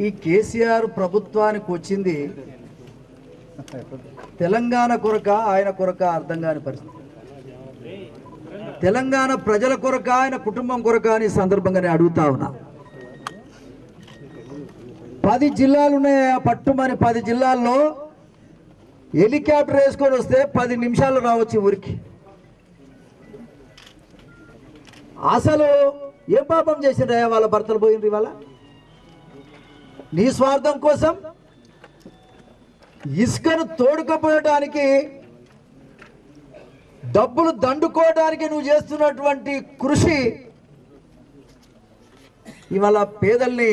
ఈ కేసీఆర్ ప్రభుత్వానికి వచ్చింది తెలంగాణ కొరక ఆయన కొరక అర్థం కాని పరిస్థితి. తెలంగాణ ప్రజల కొరక ఆయన కుటుంబం కొరక అని సందర్భంగానే అడుగుతా ఉన్నా. 10 జిల్లాలు ఉన్నాయి. పట్టుమని 10 జిల్లాల్లో హెలికాప్టర్ వేసుకొని వస్తే 10 నిమిషాలు రావచ్చు ఊరికి. అసలు ఏ పాపం చేసిండ్రయ్యా వాళ్ళ భర్తలు పోయిండ్రు ఇవాళ? నీ స్వార్థం కోసం ఇసుకను తోడుకపోయడానికి, డబ్బులు దండుకోవడానికి నువ్వు చేస్తున్నటువంటి కృషి ఇవాళ పేదల్ని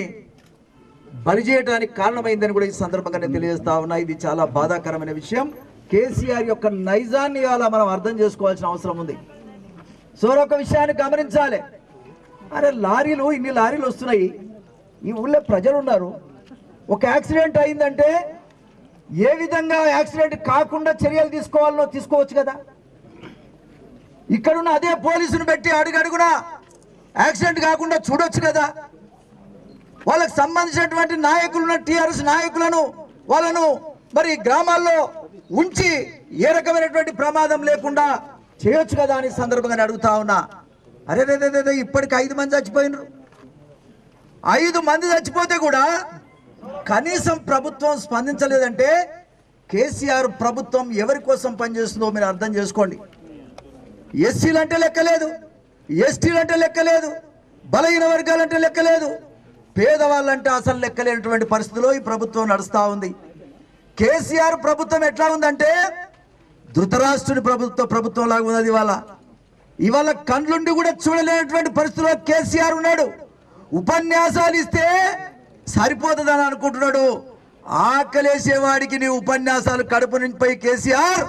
బలి చేయడానికి కారణమైందని కూడా ఈ సందర్భంగా నేను తెలియజేస్తా ఉన్నా. ఇది చాలా బాధాకరమైన విషయం. కేసీఆర్ యొక్క నైజాన్ని ఇవాళ మనం అర్థం చేసుకోవాల్సిన అవసరం ఉంది. సో ఒక విషయాన్ని గమనించాలి. అరే లారీలు, ఇన్ని లారీలు వస్తున్నాయి, ఈ ఊళ్ళో ప్రజలు ఉన్నారు. ఒక యాక్సిడెంట్ అయిందంటే ఏ విధంగా యాక్సిడెంట్ కాకుండా చర్యలు తీసుకోవాలో తీసుకోవచ్చు కదా. ఇక్కడున్న అదే పోలీసును పెట్టి అడుగడుగునా యాక్సిడెంట్ కాకుండా చూడొచ్చు కదా. వాళ్ళకి సంబంధించినటువంటి నాయకులను, టీఆర్ఎస్ నాయకులను వాళ్ళను మరి గ్రామాల్లో ఉంచి ఏ రకమైనటువంటి ప్రమాదం లేకుండా చేయొచ్చు కదా అని సందర్భంగా అడుగుతా ఉన్నా. అరే రే ఇప్పటికి 5 మంది చచ్చిపోయినారు. 5 మంది చచ్చిపోతే కూడా కనీసం ప్రభుత్వం స్పందించలేదంటే కేసీఆర్ ప్రభుత్వం ఎవరి కోసం పనిచేస్తుందో మీరు అర్థం చేసుకోండి. ఎస్సీలు అంటే లెక్కలేదు, ఎస్టీలు అంటే లెక్కలేదు, బలహీన వర్గాలంటే లెక్కలేదు, పేదవాళ్ళంటే అసలు లెక్కలేనటువంటి పరిస్థితిలో ఈ ప్రభుత్వం నడుస్తూ ఉంది. కేసీఆర్ ప్రభుత్వం ఎట్లా ఉందంటే ధృతరాష్ట్రుని ప్రభుత్వం లాగా ఉన్నది. ఇవాళ కండ్లుండి కూడా చూడలేనటువంటి పరిస్థితిలో కేసీఆర్ ఉన్నాడు. ఉపన్యాసాలు ఇస్తే సరిపోతుందని అనుకుంటున్నాడు. ఆకలేసేవాడికి నీ ఉపన్యాసాలు కడుపు నిండిపోయి కేసీఆర్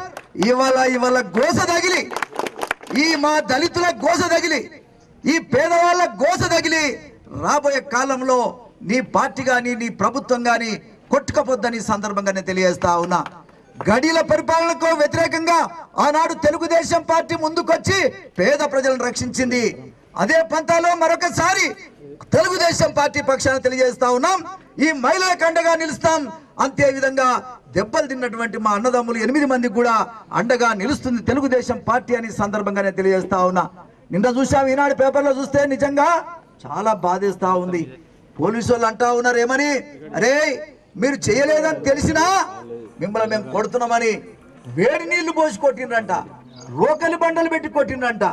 ఇవాళ గోస తగిలి, ఈ మా దళితుల గోస తగిలి, ఈ పేదవాళ్ళ గోస తగిలి రాబోయే కాలంలో నీ పార్టీ కానీ నీ ప్రభుత్వం కానీ కొట్టుకపోద్దని సందర్భంగా నేను తెలియజేస్తా ఉన్నా. గడిల పరిపాలనకు వ్యతిరేకంగా ఆనాడు తెలుగుదేశం పార్టీ ముందుకొచ్చి పేద ప్రజలను రక్షించింది. అదే పంతాలో మరొకసారి తెలుగుదేశం పార్టీ పక్షాన్ని తెలియజేస్తా ఉన్నాం. ఈ మహిళలకు అండగా నిలుస్తాం. అంతే విధంగా దెబ్బలు తిన్నటువంటి మా అన్నదమ్ములు 8 మందికి కూడా అండగా నిలుస్తుంది తెలుగుదేశం పార్టీ అని సందర్భంగానే తెలియజేస్తా ఉన్నా. నిన్న చూసాం, ఈనాడు పేపర్లో చూస్తే నిజంగా చాలా బాధేస్తా ఉంది. పోలీసు వాళ్ళు అంటా ఉన్నారు ఏమని, అరే మీరు చేయలేదని తెలిసినా మిమ్మల్ని మేము కొడుతున్నామని వేడి నీళ్లు పోసి కొట్టిండ్రంట, రోకలి బండలు పెట్టి కొట్టిండ్రంట.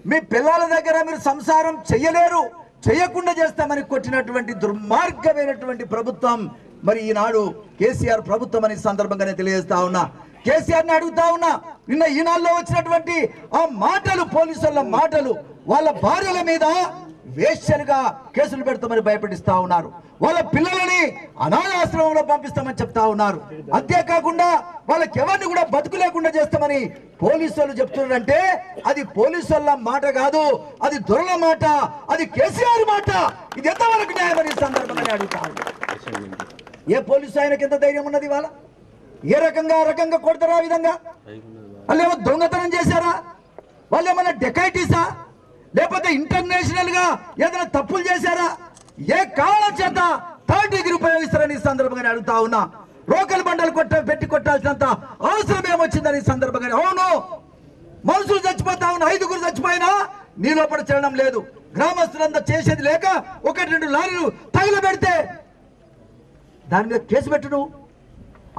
మీ పిల్లల దగ్గర మీరు సంసారం చెయ్యలేరు, చేయకుండా చేస్తామని కొట్టినటువంటి దుర్మార్గమైనటువంటి ప్రభుత్వం మరి ఈనాడు కేసీఆర్ ప్రభుత్వం అనే సందర్భంగానే తెలియజేస్తా ఉన్నా. కేసీఆర్ని అడుగుతా ఉన్నా, నిన్న ఈనాడులో వచ్చినటువంటి ఆ మాటలు, పోలీసుల మాటలు, వాళ్ళ భార్యల మీద వేశ్యలుగా కేసులు పెడతామని భయపెట్టిస్తా ఉన్నారు. వాళ్ళ పిల్లలని అనాథాశ్రమంలో పంపిస్తామని చెప్తా ఉన్నారు. అంతేకాకుండా వాళ్ళకి ఎవరిని కూడా బతుకు లేకుండా చేస్తామని పోలీసు వాళ్ళు చెప్తున్నారంటే అది పోలీసు వాళ్ళ మాట కాదు, అది దొరల మాట, అది కేసీఆర్ మాట. ఇది ఎంతవరకు న్యాయమని సందర్భంగానే అడుగుతా ఉన్నారు. ఏ పోలీసు ఆయనకి ఎంత ధైర్యం ఉన్నది? వాళ్ళ ఏ రకంగా కొడతారా? ఆ విధంగా వాళ్ళు ఏమో దొంగతనం చేశారా? వాళ్ళు ఏమన్నా డెకైటీసా? లేకపోతే ఇంటర్నేషనల్ గా ఏదైనా తప్పులు చేశారా? ఏ కారణం చేత 3rd డిగ్రీ ఉపయోగిస్తారని ఈ సందర్భంగా అడుగుతా ఉన్నా. రోకల్ బండలు పెట్టి కొట్టాల్సినంత అవసరం ఏమొచ్చిందని సందర్భంగా. అవును, మనుషులు చచ్చిపోతా ఉన్నా, 5గురు చచ్చిపోయినా నీ లోపల చలనం లేదు. గ్రామస్తులంతా చేసేది లేక 1-2 లారీలు తగిలబెడితే దాని మీద కేసు పెట్టు.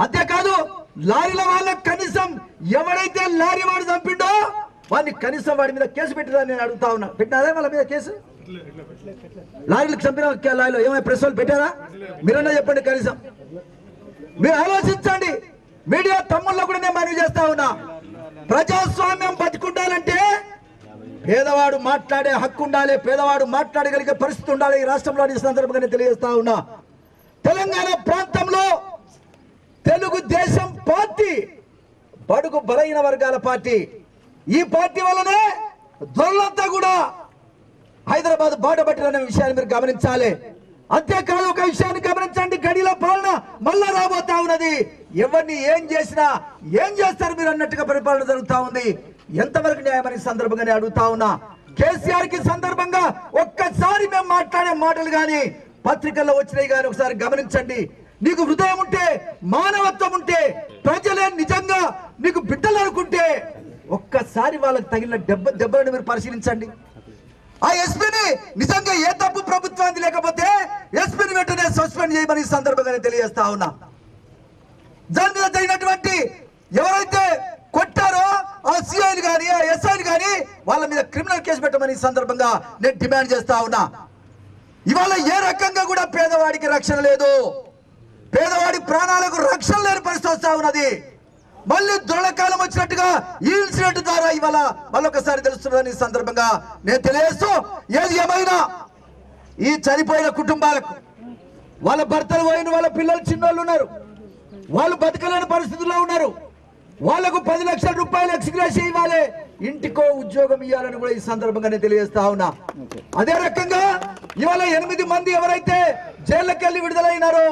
అంతేకాదు లారీల వాళ్ళకి కనీసం ఎవరైతే లారీ వాడు చంపిండో వాడిని కనీసం వాడి మీద కేసు పెట్టిందని నేను అడుగుతా ఉన్నా. పెట్టినారా వాళ్ళ మీద కేసు? లారీలకు చంపిన లారీలో ఏమైనా ప్రెస్ వాళ్ళు పెట్టారా? మీరన్నా చెప్పండి. కనీసం మీరు ఆలోచించండి. మీడియా తమ్ముళ్ళలో కూడా నేను మనవి చేస్తా ఉన్నా, ప్రజాస్వామ్యం బతికుండాలంటే పేదవాడు మాట్లాడే హక్కు ఉండాలి, పేదవాడు మాట్లాడగలిగే పరిస్థితి ఉండాలి. ఈ రాష్ట్రంలో ఈ సందర్భంగా తెలియజేస్తా ఉన్నా. తెలంగాణ ప్రాంతంలో తెలుగుదేశం పార్టీ బడుగు బలహీన వర్గాల పార్టీ. ఈ పార్టీ వల్లనే దొరలంతా కూడా హైదరాబాద్ బాట పట్టిన విషయాన్ని మీరు గమనించాలి. అంతేకాదు ఒక విషయాన్ని గమనించండి, గడిల పాలన మళ్ళా రాబోతా ఉన్నది. ఎవరిని ఏం చేసినా ఏం చేస్తారు మీరు అన్నట్టుగా పరిపాలన జరుగుతా ఉంది. ఎంతవరకు న్యాయమని సందర్భంగానే అడుగుతా ఉన్నా. కేసీఆర్ కి సందర్భంగా ఒక్కసారి మేము మాట్లాడే మాటలు కానీ పత్రికల్లో వచ్చినాయి కానీ ఒకసారి గమనించండి. నీకు హృదయం ఉంటే, మానవత్వం ఉంటే, ప్రజలే నిజంగా నీకు బిడ్డలు అనుకుంటే ఒక్కసారి వాళ్ళకి తగిన దెబ్బలను మీరు పరిశీలించండి. ఆ ఎస్పీని నిజంగా ఏ తప్పు ప్రభుత్వానికి లేకపోతే ఎస్పీని వెంటనే సస్పెండ్ చేయమని సందర్భంగానే తెలియజేస్తా ఉన్నా. దాని మీద జరిగినటువంటి ఎవరైతే కొట్టారో ఆ సిఐలు కానీ ఆ ఎస్ఐలు కానీ వాళ్ళ మీద క్రిమినల్ కేసు పెట్టమని సందర్భంగా నేను డిమాండ్ చేస్తా ఉన్నా. ఇవాళ ఏ రకంగా కూడా పేదవాడికి రక్షణ లేదు, పేదవాడి ప్రాణాలకు రక్షణ లేని పరిస్థితి వస్తా ఉన్నది. మళ్ళీ దొరకాలం వచ్చినట్టుగా ఈ ఇన్సిడెంట్ ద్వారా ఇవాళ మళ్ళొకసారి తెలుస్తున్నదని సందర్భంగా నేను తెలియజేస్తూ, ఏది ఏమైనా ఈ చనిపోయిన కుటుంబాలకు వాళ్ళ భర్తలు పోయిన వాళ్ళ పిల్లలు చిన్నోళ్ళు ఉన్నారు, వాళ్ళు బతకలేని పరిస్థితుల్లో ఉన్నారు. వాళ్లకు 10 లక్షల రూపాయలు ఎక్స్గ్రేషియా ఇవ్వాలి, ఇంటికో ఉద్యోగం ఇవ్వాలని కూడా ఈ సందర్భంగా నేను తెలియజేస్తా ఉన్నా. అదే రకంగా ఇవాళ 8 మంది ఎవరైతే జైళ్ళకి వెళ్ళి విడుదలైనారో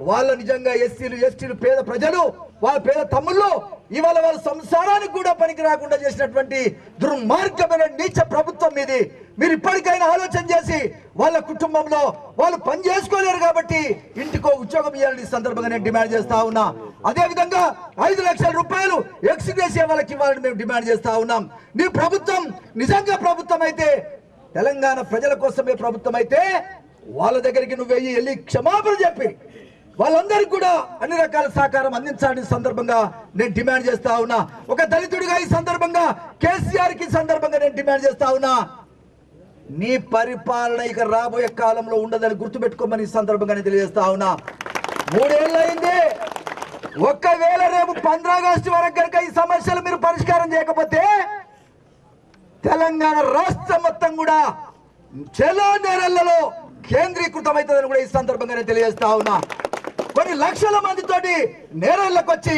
వాళ్ళ నిజంగా ఎస్సీలు ఎస్టీలు పేద ప్రజలు వాళ్ళ పేద తమ్ముళ్ళు ఇవాళ వాళ్ళ సంసారానికి కూడా పనికి రాకుండా చేసినటువంటి దుర్మార్గమైన నీచ ప్రభుత్వం మీది. మీరు ఇప్పటికైనా ఆలోచన చేసి వాళ్ళ కుటుంబంలో వాళ్ళు పని చేసుకోలేరు కాబట్టి ఇంటికో ఉద్యోగం ఇవ్వాలని సందర్భంగా నేను డిమాండ్ చేస్తా ఉన్నా. అదే విధంగా 5 లక్షల రూపాయలు ఎక్స్గ్రేషియా వాళ్ళకి ఇవ్వాలని మేము డిమాండ్ చేస్తా ఉన్నాం. నీ ప్రభుత్వం నిజంగా ప్రభుత్వం అయితే, తెలంగాణ ప్రజల కోసమే ప్రభుత్వం అయితే వాళ్ళ దగ్గరికి నువ్వు వెళ్ళి క్షమాపణ చెప్పి వాళ్ళందరికీ కూడా అన్ని రకాల సహకారం అందించాలని సందర్భంగా నేను డిమాండ్ చేస్తా ఉన్నా. ఒక దళితుడిగా ఈ సందర్భంగా కేసీఆర్ కి సందర్భంగా నేను డిమాండ్ చేస్తా ఉన్నా. నీ పరిపాలన ఇక రాబోయే కాలంలో ఉండదని గుర్తుపెట్టుకోమని సందర్భంగా నేను తెలియజేస్తా ఉన్నా. 3 ఏళ్ళు అయింది. ఒక్కవేళ రేపు 15 ఆగస్టు వరకు కనుక ఈ సమస్యలు మీరు పరిష్కారం చేయకపోతే తెలంగాణ రాష్ట్రం మొత్తం కూడా చెలో నేరళ్లలో కేంద్రీకృతమవుతుందని కూడా ఈ సందర్భంగా నేను తెలియజేస్తా ఉన్నా. కొన్ని లక్షల మందితోటి నేరాలకు వచ్చి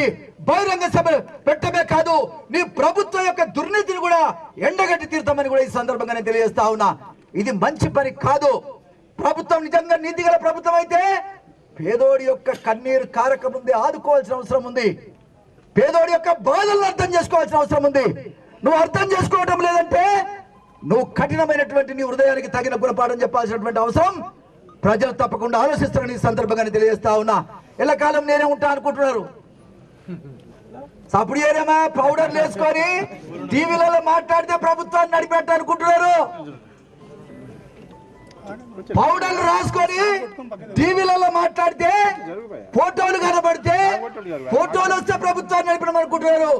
బహిరంగ సభ పెట్టమే కాదు, నీ ప్రభుత్వం యొక్క దుర్నీతిని కూడా ఎండగట్టి తీరుతామని కూడా ఈ సందర్భంగా నేను తెలియజేస్తా ఉన్నా. ఇది మంచి పని కాదు. ప్రభుత్వం నిజంగా నీతిగల ప్రభుత్వం అయితే పేదోడి యొక్క కన్నీరు కారక ముందే ఆదుకోవాల్సిన అవసరం ఉంది. పేదోడి యొక్క బాధలను అర్థం చేసుకోవాల్సిన అవసరం ఉంది. నువ్వు అర్థం చేసుకోవటం లేదంటే నువ్వు కఠినమైనటువంటి నీ హృదయానికి తగిన గుణపాఠం చెప్పాల్సినటువంటి అవసరం ప్రజలు తప్పకుండా ఆలోచిస్తారని ఈ సందర్భంగా తెలియజేస్తా ఉన్నా. ఎల్లకాలం నేనే ఉంటా అనుకుంటున్నారు. సప్పుడు ఏరేమా పౌడర్లు వేసుకొని టీవీలలో మాట్లాడితే ప్రభుత్వాన్ని నడిపెట్ట అనుకుంటున్నారు. పౌడర్లు రాసుకొని టీవీలలో మాట్లాడితే ఫోటోలు కనబడితే ఫోటోలు వస్తే ప్రభుత్వాన్ని నడిపడం అనుకుంటున్నారు.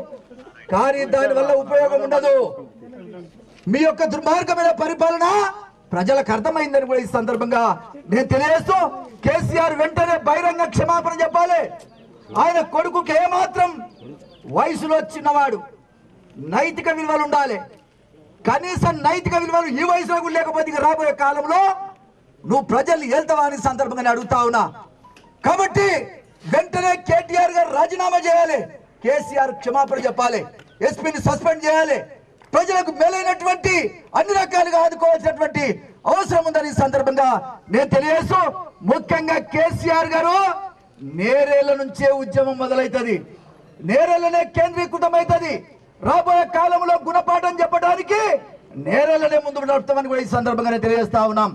కానీ దాని వల్ల ఉపయోగం ఉండదు. మీ యొక్క దుర్మార్గమైన పరిపాలన ప్రజలకు అర్థమైందని కూడా ఈ సందర్భంగా నేను తెలియజేస్తూ, కేసీఆర్ వెంటనే బహిరంగ క్షమాపణ చెప్పాలి. ఆయన కొడుకుకి ఏమాత్రం వయసులో చిన్నవాడు, నైతిక విలువలు ఉండాలి. కనీసం నైతిక విలువలు ఈ వయసులో కూడా లేకపోతే రాబోయే కాలంలో నువ్వు ప్రజల్ని వెళ్తావా అని సందర్భంగా అడుగుతా ఉన్నా. కాబట్టి వెంటనే కేటీఆర్ గారు రాజీనామా చేయాలి, కేసీఆర్ క్షమాపణ చెప్పాలి, ఎస్పీని సస్పెండ్ చేయాలి. ప్రజలకు మేలైనటువంటి అన్ని రకాలుగా ఆదుకోవాల్సినటువంటి అవసరం ఉందని సందర్భంగా నేను తెలియజేస్తూ, ముఖ్యంగా కేసీఆర్ గారు నేరేళ్ల నుంచే ఉద్యమం మొదలైతుంది, నేరేళ్లనే కేంద్రీకృతమైతుంది. రాబోయే కాలంలో గుణపాఠం చెప్పడానికి నేరేళ్లనే ముందు నడుపుతామని కూడా ఈ సందర్భంగా తెలియజేస్తా ఉన్నాం.